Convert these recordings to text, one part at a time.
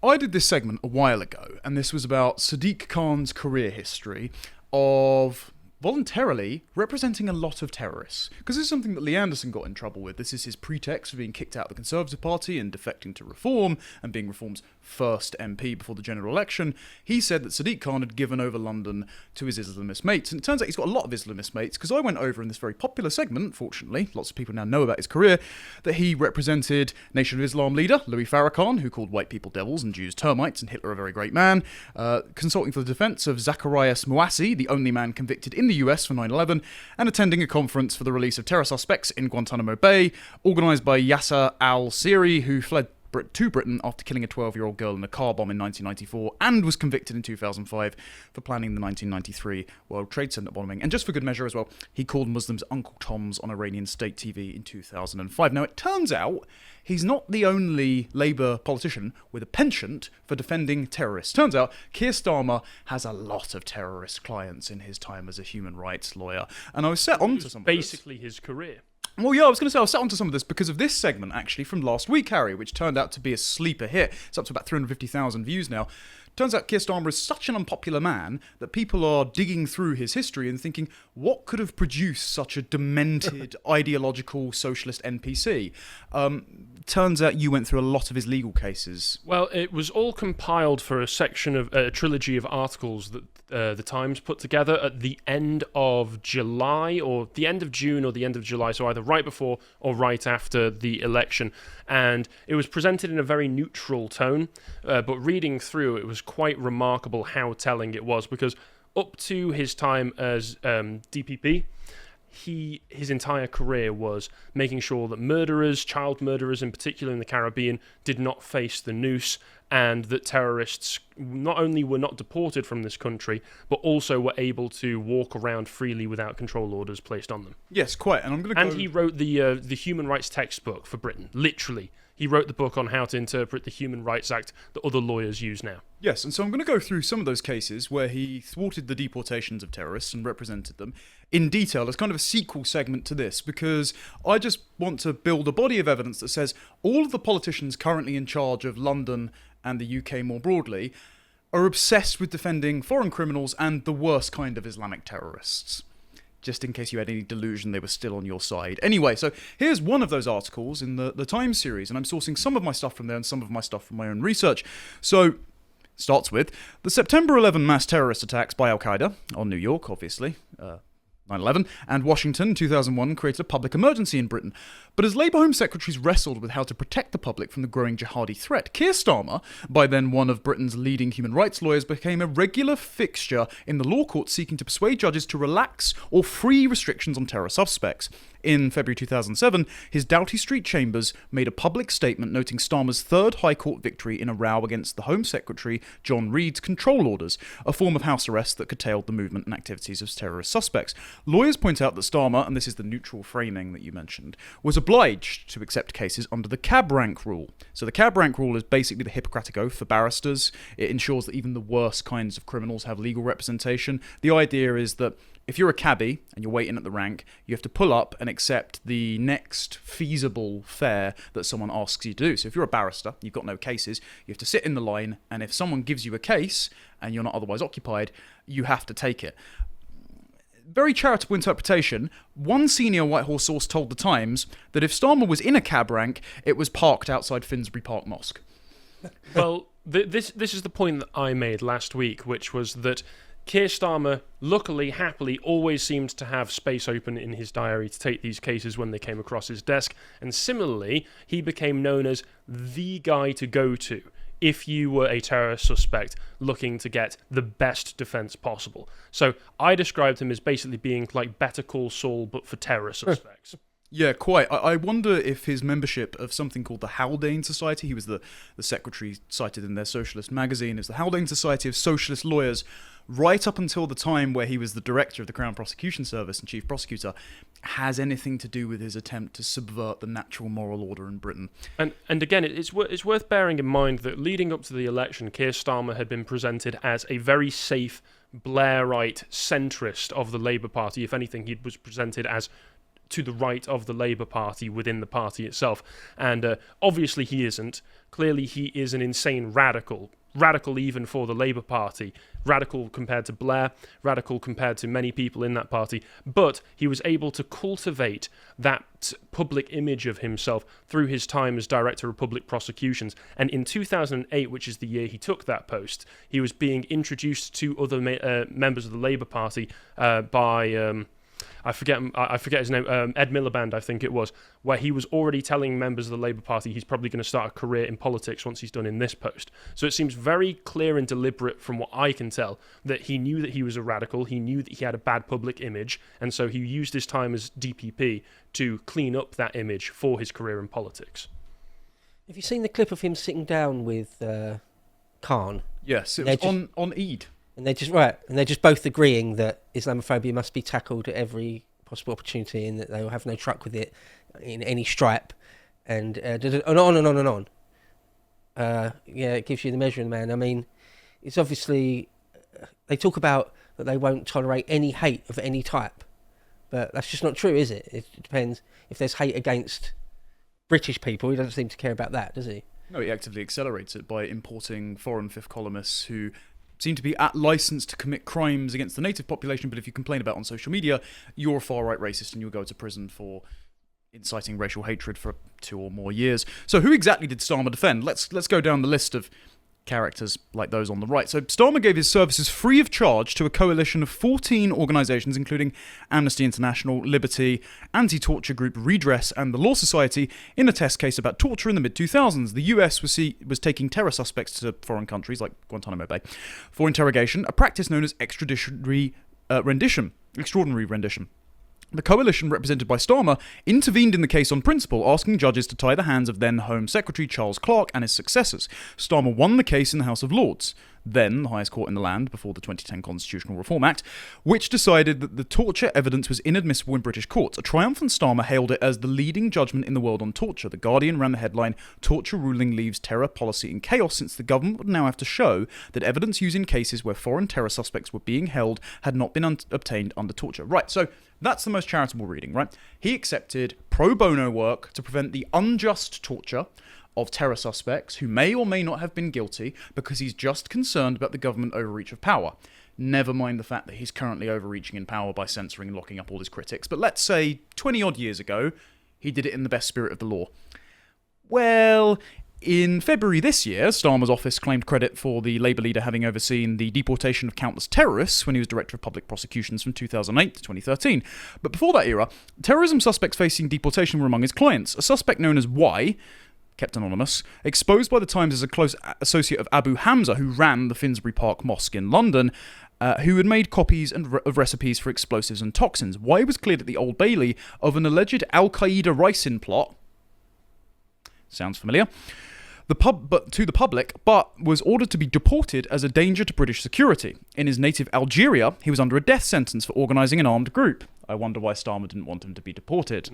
I did this segment a while ago, and this was about Sadiq Khan's career history of voluntarily representing a lot of terrorists. Because this is something that Lee Anderson got in trouble with. This is his pretext for being kicked out of the Conservative Party and defecting to Reform and being Reform's first MP before the general election. He said that Sadiq Khan had given over London to his Islamist mates. And it turns out he's got a lot of Islamist mates, because I went over in this very popular segment, fortunately, lots of people now know about his career, that he represented Nation of Islam leader Louis Farrakhan, who called white people devils and Jews termites and Hitler a very great man, consulting for the defence of Zacharias Mouassi, the only man convicted in the US for 9/11, and attending a conference for the release of terror suspects in Guantanamo Bay, organised by Yasser al-Siri, who fled to Britain after killing a 12-year-old girl in a car bomb in 1994 and was convicted in 2005 for planning the 1993 World Trade Center bombing. And just for good measure as well, he called Muslims Uncle Toms on Iranian state TV in 2005. Now, it turns out he's not the only Labour politician with a penchant for defending terrorists. Turns out Keir Starmer has a lot of terrorist clients in his time as a human rights lawyer. And I was set onto some of this. Basically his career. Well, yeah, I was going to say I was set onto some of this because of this segment, actually, from last week, Harry, which turned out to be a sleeper hit. It's up to about 350,000 views now. Turns out Keir Starmer is such an unpopular man that people are digging through his history and thinking, what could have produced such a demented, ideological, socialist NPC? Turns out you went through a lot of his legal cases. Well, it was all compiled for a section of a trilogy of articles that the Times put together at the end of July, or the end of June, or the end of July, so either right before or right after the election. And it was presented in a very neutral tone, but reading through, it was quite remarkable how telling it was, because up to his time as DPP, his entire career was making sure that murderers, child murderers in particular in the Caribbean, did not face the noose, and that terrorists not only were not deported from this country, but also were able to walk around freely without control orders placed on them. Yes, quite. And I'm going to go... And he wrote the human rights textbook for Britain, literally. He wrote the book on how to interpret the Human Rights Act that other lawyers use now. Yes, and so I'm going to go through some of those cases where he thwarted the deportations of terrorists and represented them in detail as kind of a sequel segment to this, because I just want to build a body of evidence that says all of the politicians currently in charge of London and the UK more broadly are obsessed with defending foreign criminals and the worst kind of Islamic terrorists. Just in case you had any delusion they were still on your side. Anyway, so here's one of those articles in the Times series, and I'm sourcing some of my stuff from there and some of my stuff from my own research. So, starts with, the September 11 mass terrorist attacks by Al-Qaeda, on New York, obviously, 9/11, and Washington in 2001 created a public emergency in Britain. But as Labour Home Secretaries wrestled with how to protect the public from the growing jihadi threat, Keir Starmer, by then one of Britain's leading human rights lawyers, became a regular fixture in the law court seeking to persuade judges to relax or free restrictions on terror suspects. In February 2007, his Doughty Street chambers made a public statement noting Starmer's third High Court victory in a row against the Home Secretary John Reed's control orders, a form of house arrest that curtailed the movement and activities of terrorist suspects. Lawyers point out that Starmer, and this is the neutral framing that you mentioned, was obliged to accept cases under the cab rank rule. So the cab rank rule is basically the Hippocratic Oath for barristers. It ensures that even the worst kinds of criminals have legal representation. The idea is that if you're a cabbie and you're waiting at the rank, you have to pull up and accept the next feasible fare that someone asks you to do. So if you're a barrister, you've got no cases, you have to sit in the line, and if someone gives you a case and you're not otherwise occupied, you have to take it. Very charitable interpretation. One senior Whitehall source told The Times that if Starmer was in a cab rank, it was parked outside Finsbury Park Mosque. Well, this is the point that I made last week, which was that Keir Starmer, luckily, happily, always seemed to have space open in his diary to take these cases when they came across his desk. And similarly, he became known as the guy to go to if you were a terrorist suspect looking to get the best defense possible. So I described him as basically being like Better Call Saul, but for terror suspects. Yeah, quite. I wonder if his membership of something called the Haldane Society, he was the secretary cited in their socialist magazine, is the Haldane Society of Socialist Lawyers, right up until the time where he was the director of the Crown Prosecution Service and chief prosecutor, has anything to do with his attempt to subvert the natural moral order in Britain. And again, it's worth bearing in mind that leading up to the election, Keir Starmer had been presented as a very safe Blairite centrist of the Labour Party. If anything, he was presented as to the right of the Labour Party within the party itself. And obviously he isn't. Clearly he is an insane radical. Radical even for the Labour Party. Radical compared to Blair. Radical compared to many people in that party. But he was able to cultivate that public image of himself through his time as Director of Public Prosecutions. And in 2008, which is the year he took that post, he was being introduced to other members of the Labour Party by... I forget his name, Ed Miliband, I think it was, where he was already telling members of the Labour Party he's probably going to start a career in politics once he's done in this post. So it seems very clear and deliberate from what I can tell that he knew that he was a radical, he knew that he had a bad public image, and so he used his time as DPP to clean up that image for his career in politics. Have you seen the clip of him sitting down with Khan? Yes, it was on Eid. And they're just both agreeing that Islamophobia must be tackled at every possible opportunity, and that they will have no truck with it in any stripe, and on and on and on. It gives you the measure of the man. I mean, it's obviously they talk about that they won't tolerate any hate of any type, but that's just not true, is it? It depends if there's hate against British people. He doesn't seem to care about that, does he? No, he actively accelerates it by importing foreign fifth columnists who seem to be at license to commit crimes against the native population, but if you complain about on social media, you're a far-right racist and you'll go to prison for inciting racial hatred for 2 or more years. So who exactly did Starmer defend? Let's go down the list of characters like those on the right. So Starmer gave his services free of charge to a coalition of 14 organisations, including Amnesty International, Liberty, anti-torture group Redress, and the Law Society, in a test case about torture in the Mm. mid-2000s. The US was taking terror suspects to foreign countries like Guantanamo Bay for interrogation, a practice known as extraordinary rendition. The coalition, represented by Starmer, intervened in the case on principle, asking judges to tie the hands of then Home Secretary Charles Clarke and his successors. Starmer won the case in the House of Lords, then the highest court in the land before the 2010 Constitutional Reform Act, which decided that the torture evidence was inadmissible in British courts. A triumphant Starmer hailed it as the leading judgment in the world on torture. The Guardian ran the headline, "Torture ruling leaves terror policy in chaos," since the government would now have to show that evidence used in cases where foreign terror suspects were being held had not been obtained under torture. Right, so that's the most charitable reading, right? He accepted pro bono work to prevent the unjust torture of terror suspects who may or may not have been guilty because he's just concerned about the government overreach of power. Never mind the fact that he's currently overreaching in power by censoring and locking up all his critics. But let's say 20-odd years ago, he did it in the best spirit of the law. Well, in February this year, Starmer's office claimed credit for the Labour leader having overseen the deportation of countless terrorists when he was Director of Public Prosecutions from 2008 to 2013. But before that era, terrorism suspects facing deportation were among his clients. A suspect known as Y, kept anonymous, exposed by the Times as a close associate of Abu Hamza, who ran the Finsbury Park Mosque in London, who had made copies of recipes for explosives and toxins. Y was cleared at the Old Bailey of an alleged Al-Qaeda ricin plot. Sounds familiar. To the public, but was ordered to be deported as a danger to British security. In his native Algeria, he was under a death sentence for organising an armed group. I wonder why Starmer didn't want him to be deported.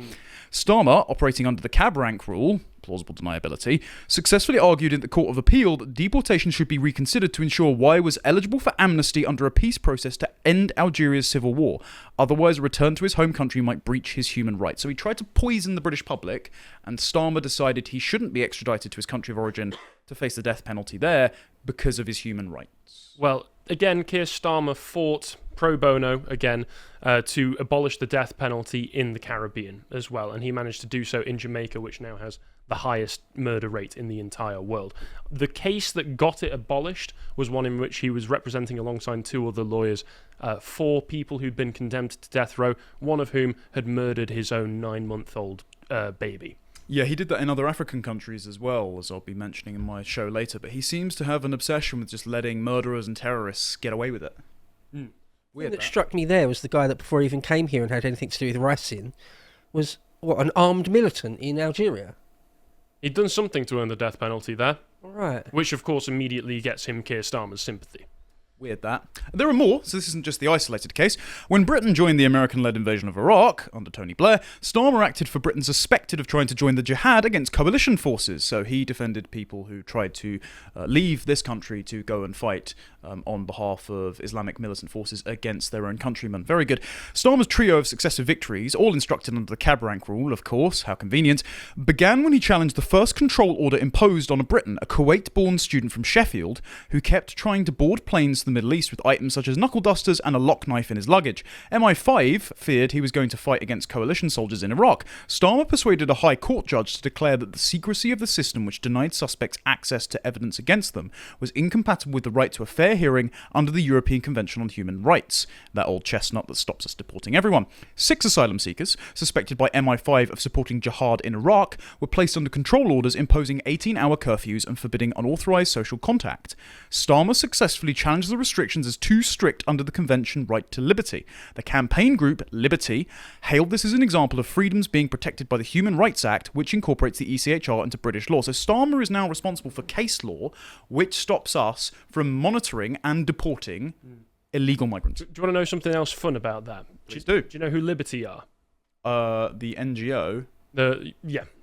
Starmer, operating under the cab rank rule, plausible deniability, successfully argued in the Court of Appeal that deportation should be reconsidered to ensure Y was eligible for amnesty under a peace process to end Algeria's civil war. Otherwise, a return to his home country might breach his human rights. So he tried to poison the British public, and Starmer decided he shouldn't be extradited to his country of origin to face the death penalty there because of his human rights. Well, again, Keir Starmer fought pro bono again to abolish the death penalty in the Caribbean as well, and he managed to do so in Jamaica, which now has the highest murder rate in the entire world. The case that got it abolished was one in which he was representing alongside 2 other lawyers 4 people who'd been condemned to death row, one of whom had murdered his own 9-month-old baby. Yeah, he did that in other African countries as well, as I'll be mentioning in my show later, but he seems to have an obsession with just letting murderers and terrorists get away with it. Weird. What struck me there was the guy that before he even came here and had anything to do with ricin was, an armed militant in Algeria. He'd done something to earn the death penalty there. Right. Which, of course, immediately gets him Keir Starmer's sympathy. Weird that. There are more, so this isn't just the isolated case. When Britain joined the American-led invasion of Iraq under Tony Blair, Starmer acted for Britain suspected of trying to join the jihad against coalition forces. So he defended people who tried to leave this country to go and fight on behalf of Islamic militant forces against their own countrymen. Very good. Starmer's trio of successive victories, all instructed under the cab rank rule, of course, how convenient, began when he challenged the first control order imposed on Britain, a Kuwait-born student from Sheffield who kept trying to board planes to the Middle East with items such as knuckle dusters and a lock knife in his luggage. MI5 feared he was going to fight against coalition soldiers in Iraq. Starmer persuaded a high court judge to declare that the secrecy of the system which denied suspects access to evidence against them was incompatible with the right to a fair hearing under the European Convention on Human Rights, that old chestnut that stops us deporting everyone. 6 asylum seekers, suspected by MI5 of supporting jihad in Iraq, were placed under control orders imposing 18-hour curfews and forbidding unauthorized social contact. Starmer successfully challenged the restrictions as too strict under the Convention Right to Liberty. The campaign group, Liberty, hailed this as an example of freedoms being protected by the Human Rights Act, which incorporates the ECHR into British law. So Starmer is now responsible for case law, which stops us from monitoring and deporting illegal migrants. Do you want to know something else fun about that? Please do. Do you know who Liberty are? The NGO.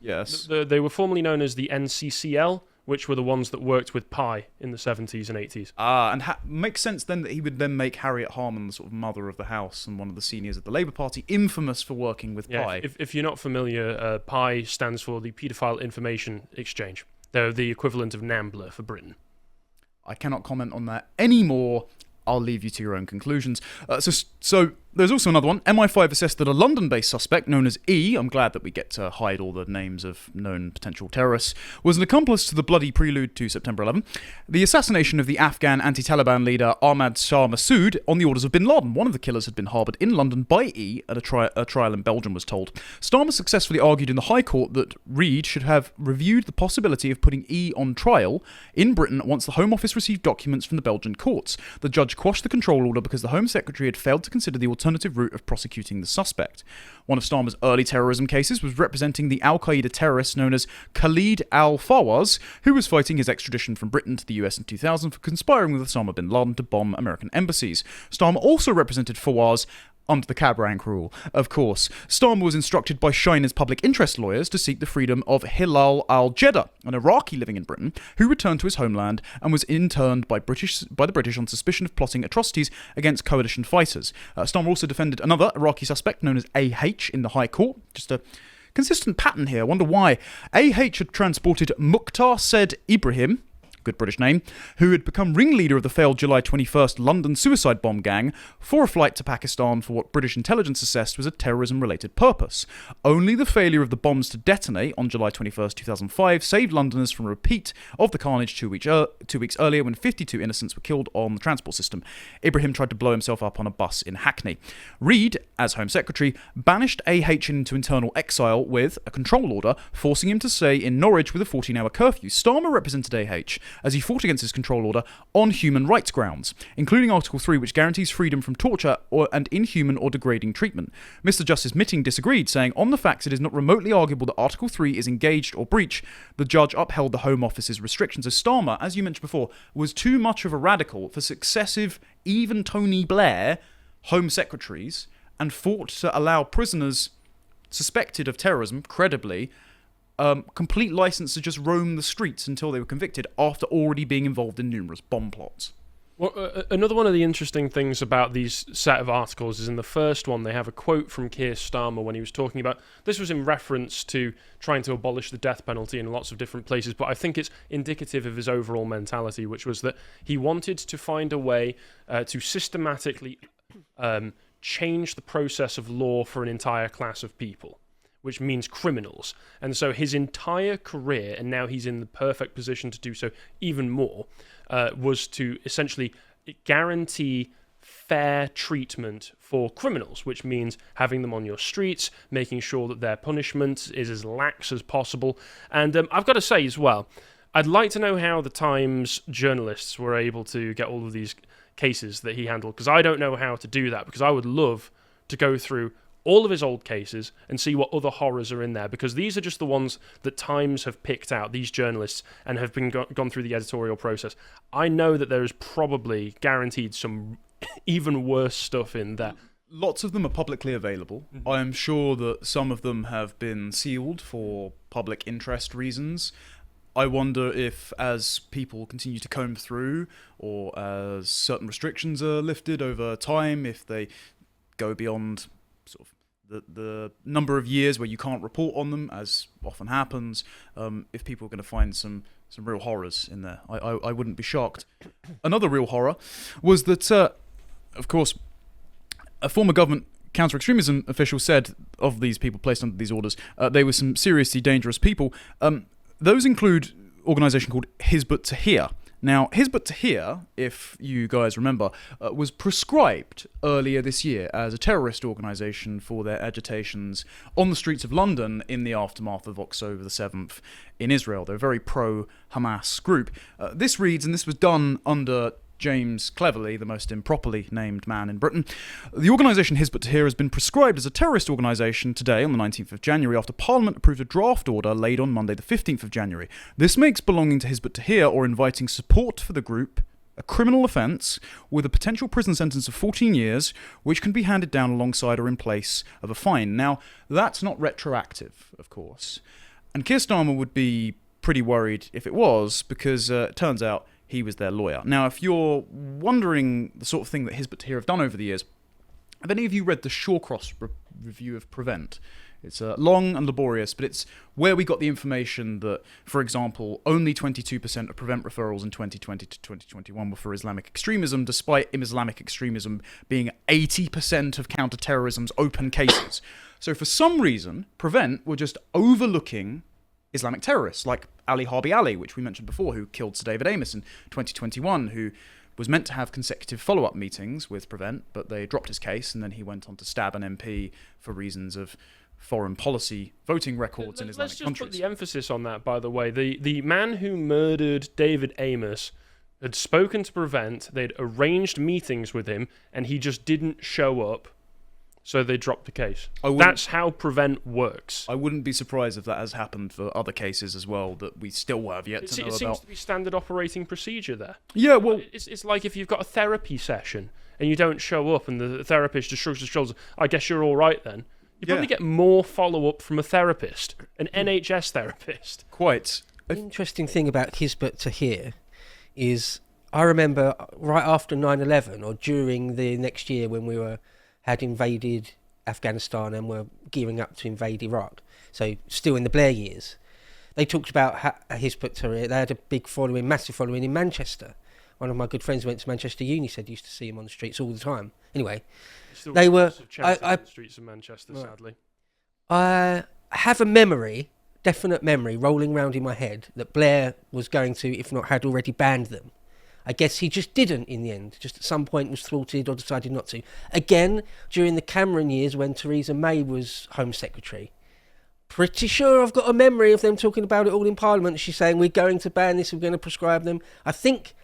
Yes. They were formerly known as the NCCL, which were the ones that worked with Pi in the 70s and 80s. And makes sense then that he would then make Harriet Harman the sort of mother of the house and one of the seniors of the Labour Party, infamous for working with Pi. If you're not familiar, Pi stands for the Paedophile Information Exchange. They're the equivalent of NAMBLA for Britain. I cannot comment on that anymore. I'll leave you to your own conclusions. So there's also another one. MI5 assessed that a London-based suspect known as E, I'm glad that we get to hide all the names of known potential terrorists, was an accomplice to the bloody prelude to September 11, the assassination of the Afghan anti-Taliban leader Ahmad Shah Massoud on the orders of bin Laden. One of the killers had been harboured in London by E at a trial in Belgium, was told. Starmer successfully argued in the High Court that Reid should have reviewed the possibility of putting E on trial in Britain once the Home Office received documents from the Belgian courts. The judge quashed the control order because the Home Secretary had failed to consider the alternative route of prosecuting the suspect. One of Starmer's early terrorism cases was representing the Al-Qaeda terrorist known as Khalid al-Fawaz, who was fighting his extradition from Britain to the US in 2000 for conspiring with Osama bin Laden to bomb American embassies. Starmer also represented Fawaz under the cab rank rule, of course. Starmer was instructed by Shiner's public interest lawyers to seek the freedom of Hilal al-Jeddah, an Iraqi living in Britain, who returned to his homeland and was interned by the British on suspicion of plotting atrocities against coalition fighters. Starmer also defended another Iraqi suspect known as AH in the High Court. Just a consistent pattern here. I wonder why. AH had transported Mukhtar Said Ibrahim, good British name, who had become ringleader of the failed July 21st London suicide bomb gang, for a flight to Pakistan for what British intelligence assessed was a terrorism-related purpose. Only the failure of the bombs to detonate on July 21st, 2005 saved Londoners from a repeat of the carnage 2 weeks earlier when 52 innocents were killed on the transport system. Ibrahim tried to blow himself up on a bus in Hackney. Reid, as Home Secretary, banished AH into internal exile with a control order, forcing him to stay in Norwich with a 14-hour curfew. Starmer represented AH as he fought against his control order on human rights grounds, including Article 3, which guarantees freedom from torture and inhuman or degrading treatment. Mr. Justice Mitting disagreed, saying, on the facts it is not remotely arguable that Article 3 is engaged or breached. The judge upheld the Home Office's restrictions. So Starmer, as you mentioned before, was too much of a radical for successive, even Tony Blair, Home Secretaries, and fought to allow prisoners suspected of terrorism, credibly, complete license to just roam the streets until they were convicted after already being involved in numerous bomb plots. Well, another one of the interesting things about these set of articles is in the first one they have a quote from Keir Starmer when he was talking about, this was in reference to trying to abolish the death penalty in lots of different places, but I think it's indicative of his overall mentality, which was that he wanted to find a way to systematically change the process of law for an entire class of people, which means criminals. And so his entire career, and now he's in the perfect position to do so even more, was to essentially guarantee fair treatment for criminals, which means having them on your streets, making sure that their punishment is as lax as possible. And I've got to say as well, I'd like to know how the Times journalists were able to get all of these cases that he handled, because I don't know how to do that, because I would love to go through all of his old cases and see what other horrors are in there, because these are just the ones that Times have picked out, these journalists, and have been gone through the editorial process. I know that there is probably guaranteed some even worse stuff in there. Lots of them are publicly available. I am sure that some of them have been sealed for public interest reasons. I wonder if, as people continue to comb through, or as certain restrictions are lifted over time, if they go beyond sort of the number of years where you can't report on them, as often happens, if people are going to find some real horrors in there. I wouldn't be shocked. Another real horror was that, of course, a former government counter-extremism official said of these people placed under these orders, they were some seriously dangerous people. Those include an organisation called Hizb ut-Tahrir. Now, Hizb ut-Tahrir, if you guys remember, was proscribed earlier this year as a terrorist organisation for their agitations on the streets of London in the aftermath of October the 7th in Israel. They're a very pro-Hamas group. This reads, and this was done under James Cleverly, the most improperly named man in Britain. The organisation Hizb ut-Tahrir has been prescribed as a terrorist organisation today on the 19th of January after Parliament approved a draft order laid on Monday the 15th of January. This makes belonging to Hizb ut-Tahrir or inviting support for the group a criminal offence with a potential prison sentence of 14 years, which can be handed down alongside or in place of a fine. Now, that's not retroactive, of course. And Keir Starmer would be pretty worried if it was, because it turns out he was their lawyer. Now, if you're wondering the sort of thing that Hizb ut-Tahrir have done over the years, have any of you read the Shawcross review of Prevent? It's long and laborious, but it's where we got the information that, for example, only 22% of Prevent referrals in 2020 to 2021 were for Islamic extremism, despite Islamic extremism being 80% of counter-terrorism's open cases. So for some reason, Prevent were just overlooking Islamic terrorists, like Ali Harbi Ali, which we mentioned before, who killed Sir David Amos in 2021, who was meant to have consecutive follow-up meetings with Prevent, but they dropped his case, and then he went on to stab an MP for reasons of foreign policy voting records in Islamic countries. Let's just put the emphasis on that, by the way. The man who murdered David Amos had spoken to Prevent, they'd arranged meetings with him, and he just didn't show up. So they dropped the case. That's how Prevent works. I wouldn't be surprised if that has happened for other cases as well that we still have yet to know about. It seems to be standard operating procedure there. Yeah, well, it's like if you've got a therapy session and you don't show up and the therapist just shrugs his shoulders, I guess you're all right then. You probably get more follow-up from a therapist, an NHS therapist. Quite. The interesting thing about Hizb ut-Tahrir is I remember right after 9/11 or during the next year when we had invaded Afghanistan and were gearing up to invade Iraq, so still in the Blair years, they talked about Hizb ut-Tahrir. They had a big following, massive following in Manchester. One of my good friends went to Manchester Uni, said he used to see him on the streets all the time. Anyway, they were... the streets of Manchester, right. Sadly. I have a memory, definite memory, rolling around in my head that Blair was going to, if not had already banned them. I guess he just didn't in the end, just at some point was thwarted or decided not to. Again, during the Cameron years when Theresa May was Home Secretary. Pretty sure I've got a memory of them talking about it all in Parliament. She's saying, we're going to ban this, we're going to prescribe them. I think,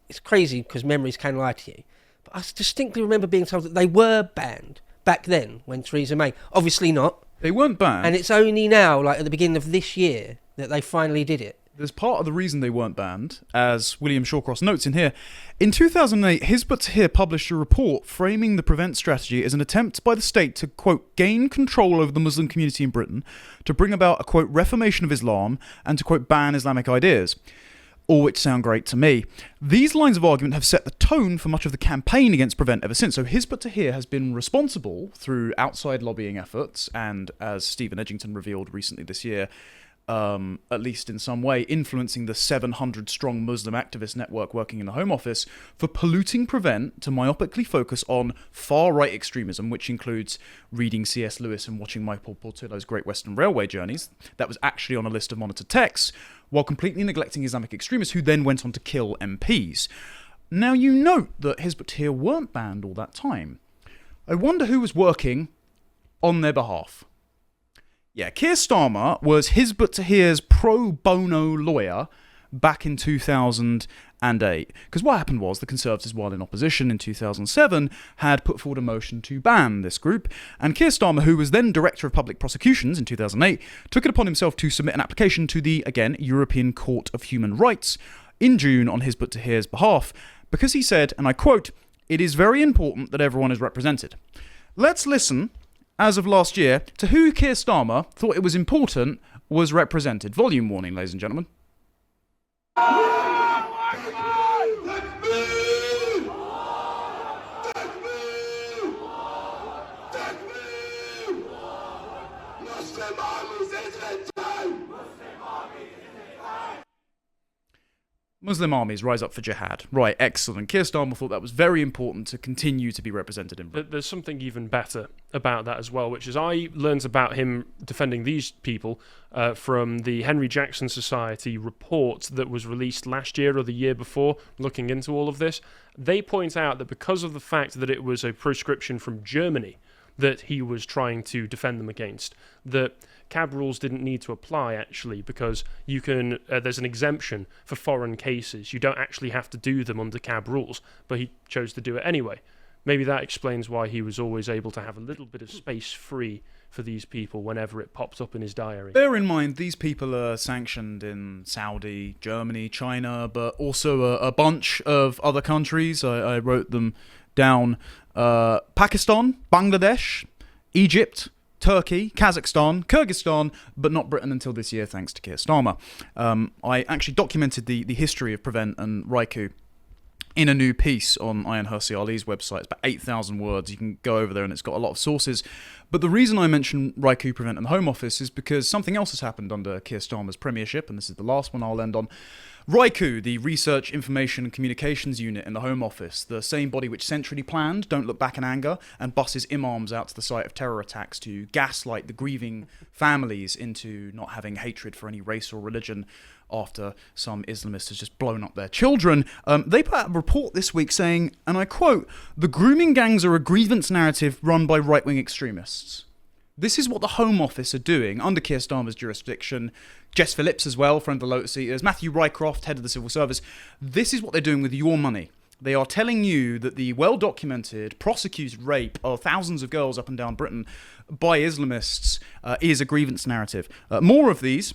it's crazy because memories can lie to you. But I distinctly remember being told that they were banned back then when Theresa May. Obviously not. They weren't banned. And it's only now, like at the beginning of this year, that they finally did it. There's part of the reason they weren't banned, as William Shawcross notes in here. In 2008, Hizb ut-Tahrir published a report framing the Prevent strategy as an attempt by the state to, quote, gain control over the Muslim community in Britain, to bring about a, quote, reformation of Islam, and to, quote, ban Islamic ideas. All which sound great to me. These lines of argument have set the tone for much of the campaign against Prevent ever since. So Hizb ut-Tahrir has been responsible through outside lobbying efforts, and as Stephen Edgington revealed recently this year, at least in some way, influencing the 700-strong Muslim activist network working in the Home Office for polluting Prevent to myopically focus on far-right extremism, which includes reading C.S. Lewis and watching Michael Portillo's Great Western Railway Journeys. That was actually on a list of monitored texts, while completely neglecting Islamic extremists who then went on to kill MPs. Now, you note that Hizb ut-Tahrir weren't banned all that time. I wonder who was working on their behalf. Yeah, Keir Starmer was Hizb ut-Tahrir's pro bono lawyer, back in 2008. Because what happened was the Conservatives, while in opposition in 2007, had put forward a motion to ban this group, and Keir Starmer, who was then Director of Public Prosecutions in 2008, took it upon himself to submit an application to the, again, European Court of Human Rights in June on his but to hear's behalf, because he said, and I quote, "It is very important that everyone is represented." Let's listen, as of last year, to who Keir Starmer thought it was important was represented. Volume warning, ladies and gentlemen. Muslim armies rise up for jihad. Right, excellent. Keir Starmer thought that was very important to continue to be represented in Britain. There's something even better about that as well, which is I learned about him defending these people from the Henry Jackson Society report that was released last year or the year before, looking into all of this. They point out that because of the fact that it was a proscription from Germany that he was trying to defend them against, that CAB rules didn't need to apply, actually, because you can. There's an exemption for foreign cases. You don't actually have to do them under CAB rules, but he chose to do it anyway. Maybe that explains why he was always able to have a little bit of space free for these people whenever it popped up in his diary. Bear in mind, these people are sanctioned in Saudi, Germany, China, but also a bunch of other countries. I wrote them down. Pakistan, Bangladesh, Egypt, Turkey, Kazakhstan, Kyrgyzstan, but not Britain until this year, thanks to Keir Starmer. I actually documented the history of Prevent and Raikou in a new piece on Ayaan Hirsi Ali's website. It's about 8,000 words. You can go over there and it's got a lot of sources. But the reason I mention Raikou, Prevent and the Home Office is because something else has happened under Keir Starmer's premiership, and this is the last one I'll end on. Raikou, the Research, Information and Communications Unit in the Home Office, the same body which centrally planned Don't Look Back in Anger and busses imams out to the site of terror attacks to gaslight the grieving families into not having hatred for any race or religion after some Islamist has just blown up their children. They put out a report this week saying, and I quote, "The grooming gangs are a grievance narrative run by right-wing extremists." This is what the Home Office are doing under Keir Starmer's jurisdiction. Jess Phillips as well, friend of the Lotus Eaters. Matthew Rycroft, head of the Civil Service. This is what they're doing with your money. They are telling you that the well-documented, prosecuted rape of thousands of girls up and down Britain by Islamists is a grievance narrative. More of these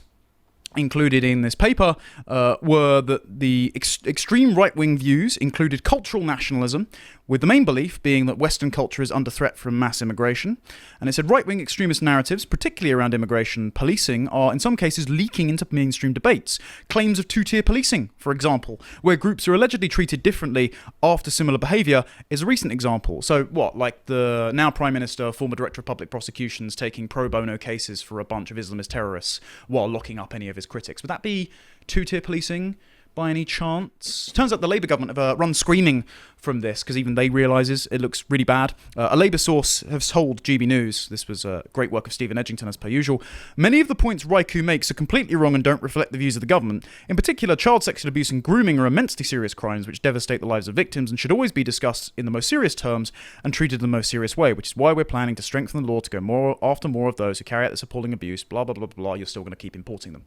included in this paper were that the extreme right-wing views included cultural nationalism, with the main belief being that Western culture is under threat from mass immigration. And it said right-wing extremist narratives, particularly around immigration policing, are in some cases leaking into mainstream debates. Claims of two-tier policing, for example, where groups are allegedly treated differently after similar behaviour, is a recent example. So what, like the now Prime Minister, former Director of Public Prosecutions, taking pro bono cases for a bunch of Islamist terrorists while locking up any of his critics. Would that be two-tier policing by any chance? Turns out the Labour government have run screaming from this because even they realises it looks really bad. A Labour source has told GB News, this was great work of Stephen Edgington as per usual, many of the points Raikou makes are completely wrong and don't reflect the views of the government. In particular, child sexual abuse and grooming are immensely serious crimes which devastate the lives of victims and should always be discussed in the most serious terms and treated in the most serious way, which is why we're planning to strengthen the law to go after more of those who carry out this appalling abuse, blah, blah, blah, blah. You're still going to keep importing them.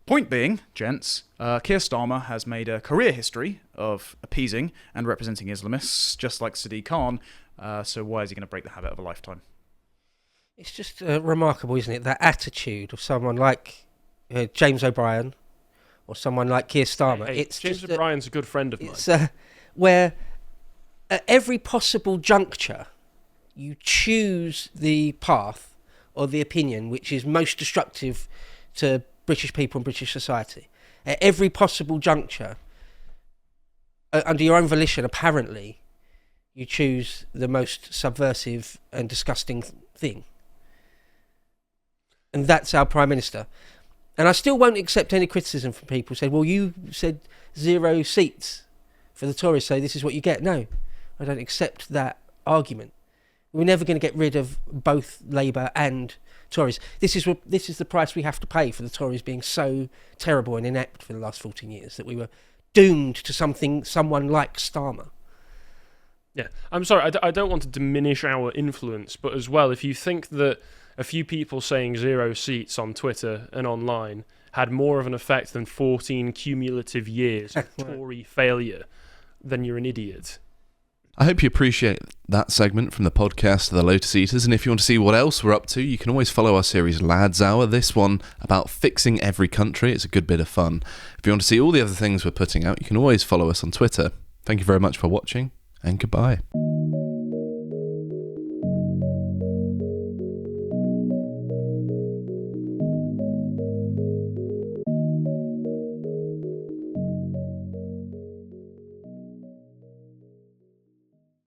Point being, gents, Keir Starmer has made a career history of appeasing and representing Islamists, just like Sadiq Khan, so why is he going to break the habit of a lifetime? It's just remarkable, isn't it, that attitude of someone like James O'Brien or someone like Keir Starmer. Hey, it's James just, O'Brien's a good friend of mine. It's where at every possible juncture you choose the path or the opinion which is most destructive to British people and British society. At every possible juncture, under your own volition, apparently, you choose the most subversive and disgusting thing. And that's our Prime Minister. And I still won't accept any criticism from people who say, well, you said 0 seats for the Tories, so this is what you get. No, I don't accept that argument. We're never going to get rid of both Labour and Tories. This is the price we have to pay for the Tories being so terrible and inept for the last 14 years, that we were doomed to someone like Starmer. Yeah, I'm sorry, I don't want to diminish our influence, but as well, if you think that a few people saying 0 seats on Twitter and online had more of an effect than 14 cumulative years of Tory failure, then you're an idiot. I hope you appreciate that segment from the podcast, The Lotus Eaters, and if you want to see what else we're up to, you can always follow our series Lads Hour, this one about fixing every country. It's a good bit of fun. If you want to see all the other things we're putting out, you can always follow us on Twitter. Thank you very much for watching, and goodbye.